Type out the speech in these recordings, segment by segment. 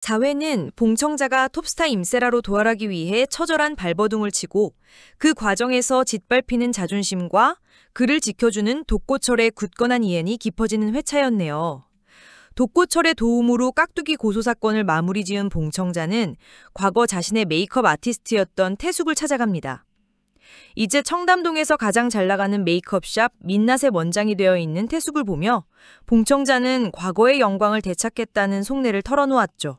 자회는 봉청자가 톱스타 임세라로 도활하기 위해 처절한 발버둥을 치고 그 과정에서 짓밟히는 자존심과 그를 지켜주는 독고철의 굳건한 이엔이 깊어지는 회차였네요. 독고철의 도움으로 깍두기 고소 사건을 마무리 지은 봉청자는 과거 자신의 메이크업 아티스트였던 태숙을 찾아갑니다. 이제 청담동에서 가장 잘 나가는 메이크업샵 민낯의 원장이 되어 있는 태숙을 보며 봉청자는 과거의 영광을 되찾겠다는 속내를 털어놓았죠.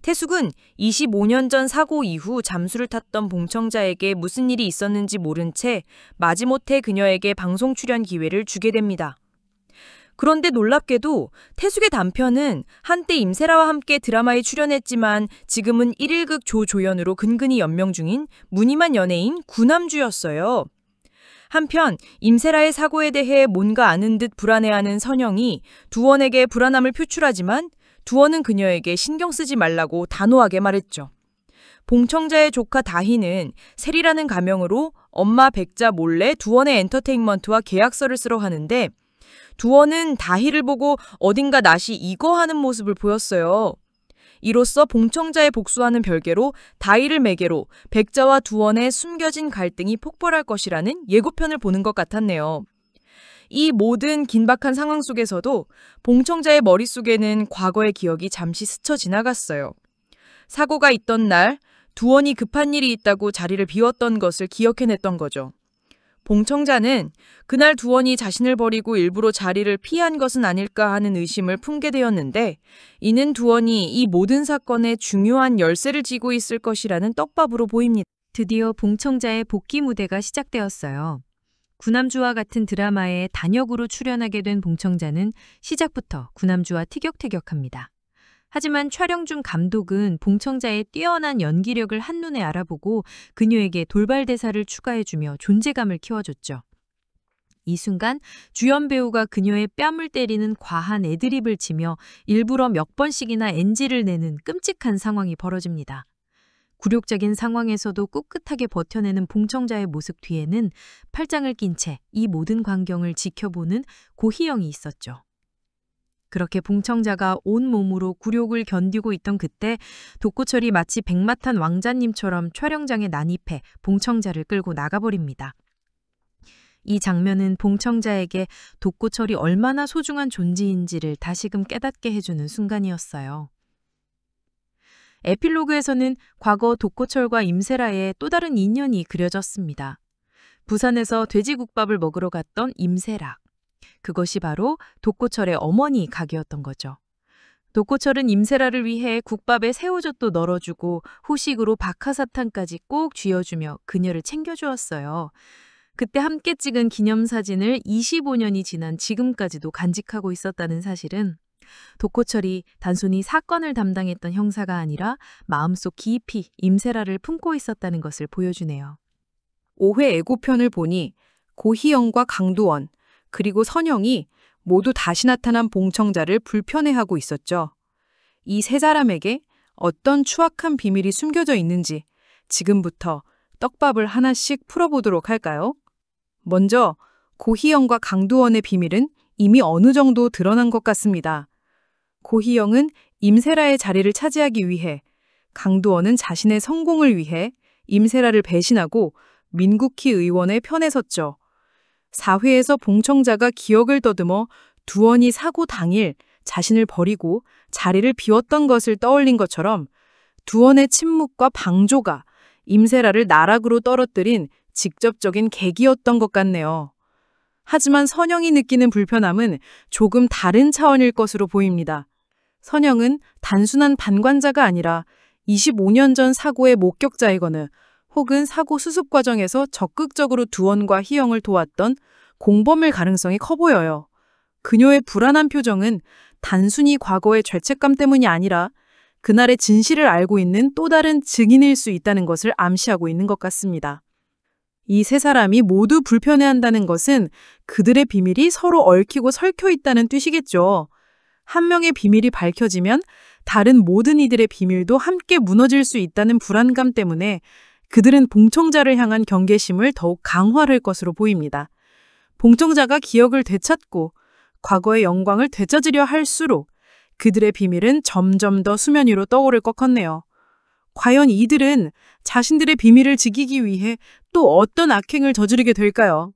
태숙은 25년 전 사고 이후 잠수를 탔던 봉청자에게 무슨 일이 있었는지 모른 채 마지못해 그녀에게 방송 출연 기회를 주게 됩니다. 그런데 놀랍게도 태숙의 남편은 한때 임세라와 함께 드라마에 출연했지만 지금은 1일극 조조연으로 근근히 연명 중인 무늬만 연예인 구남주였어요. 한편 임세라의 사고에 대해 뭔가 아는 듯 불안해하는 선영이 두원에게 불안함을 표출하지만 두원은 그녀에게 신경 쓰지 말라고 단호하게 말했죠. 봉청자의 조카 다희는 세리라는 가명으로 엄마 백자 몰래 두원의 엔터테인먼트와 계약서를 쓰러 하는데 두원은 다희를 보고 어딘가 낯이 익어 하는 모습을 보였어요. 이로써 봉청자의 복수와는 별개로 다희를 매개로 백자와 두원의 숨겨진 갈등이 폭발할 것이라는 예고편을 보는 것 같았네요. 이 모든 긴박한 상황 속에서도 봉청자의 머릿속에는 과거의 기억이 잠시 스쳐 지나갔어요. 사고가 있던 날 두원이 급한 일이 있다고 자리를 비웠던 것을 기억해냈던 거죠. 봉청자는 그날 두원이 자신을 버리고 일부러 자리를 피한 것은 아닐까 하는 의심을 품게 되었는데 이는 두원이 이 모든 사건의 중요한 열쇠를 쥐고 있을 것이라는 떡밥으로 보입니다. 드디어 봉청자의 복귀 무대가 시작되었어요. 구남주와 같은 드라마에 단역으로 출연하게 된 봉청자는 시작부터 구남주와 티격태격합니다. 하지만 촬영 중 감독은 봉청자의 뛰어난 연기력을 한눈에 알아보고 그녀에게 돌발 대사를 추가해주며 존재감을 키워줬죠. 이 순간 주연 배우가 그녀의 뺨을 때리는 과한 애드립을 치며 일부러 몇 번씩이나 NG를 내는 끔찍한 상황이 벌어집니다. 굴욕적인 상황에서도 꿋꿋하게 버텨내는 봉청자의 모습 뒤에는 팔짱을 낀 채 이 모든 광경을 지켜보는 고희영이 있었죠. 그렇게 봉청자가 온몸으로 굴욕을 견디고 있던 그때 독고철이 마치 백마탄 왕자님처럼 촬영장에 난입해 봉청자를 끌고 나가버립니다. 이 장면은 봉청자에게 독고철이 얼마나 소중한 존재인지를 다시금 깨닫게 해주는 순간이었어요. 에필로그에서는 과거 독고철과 임세라의 또 다른 인연이 그려졌습니다. 부산에서 돼지국밥을 먹으러 갔던 임세라. 그것이 바로 독고철의 어머니 가게였던 거죠. 독고철은 임세라를 위해 국밥에 새우젓도 널어주고 후식으로 박하사탕까지 꼭 쥐어주며 그녀를 챙겨주었어요. 그때 함께 찍은 기념사진을 25년이 지난 지금까지도 간직하고 있었다는 사실은 독고철이 단순히 사건을 담당했던 형사가 아니라 마음속 깊이 임세라를 품고 있었다는 것을 보여주네요. 5회 예고편을 보니 고희영과 강두원 그리고 선영이 모두 다시 나타난 봉청자를 불편해하고 있었죠. 이 세 사람에게 어떤 추악한 비밀이 숨겨져 있는지 지금부터 떡밥을 하나씩 풀어보도록 할까요? 먼저 고희영과 강두원의 비밀은 이미 어느 정도 드러난 것 같습니다. 고희영은 임세라의 자리를 차지하기 위해, 강두원은 자신의 성공을 위해 임세라를 배신하고 민국희 의원의 편에 섰죠. 4회에서 봉청자가 기억을 더듬어 두원이 사고 당일 자신을 버리고 자리를 비웠던 것을 떠올린 것처럼 두원의 침묵과 방조가 임세라를 나락으로 떨어뜨린 직접적인 계기였던 것 같네요. 하지만 선영이 느끼는 불편함은 조금 다른 차원일 것으로 보입니다. 선영은 단순한 방관자가 아니라 25년 전 사고의 목격자이거나 혹은 사고 수습 과정에서 적극적으로 두원과 희영을 도왔던 공범일 가능성이 커 보여요. 그녀의 불안한 표정은 단순히 과거의 죄책감 때문이 아니라 그날의 진실을 알고 있는 또 다른 증인일 수 있다는 것을 암시하고 있는 것 같습니다. 이 세 사람이 모두 불편해한다는 것은 그들의 비밀이 서로 얽히고 설켜 있다는 뜻이겠죠. 한 명의 비밀이 밝혀지면 다른 모든 이들의 비밀도 함께 무너질 수 있다는 불안감 때문에 그들은 봉청자를 향한 경계심을 더욱 강화할 것으로 보입니다. 봉청자가 기억을 되찾고 과거의 영광을 되찾으려 할수록 그들의 비밀은 점점 더 수면 위로 떠오를 것 같네요. 과연 이들은 자신들의 비밀을 지키기 위해 또 어떤 악행을 저지르게 될까요?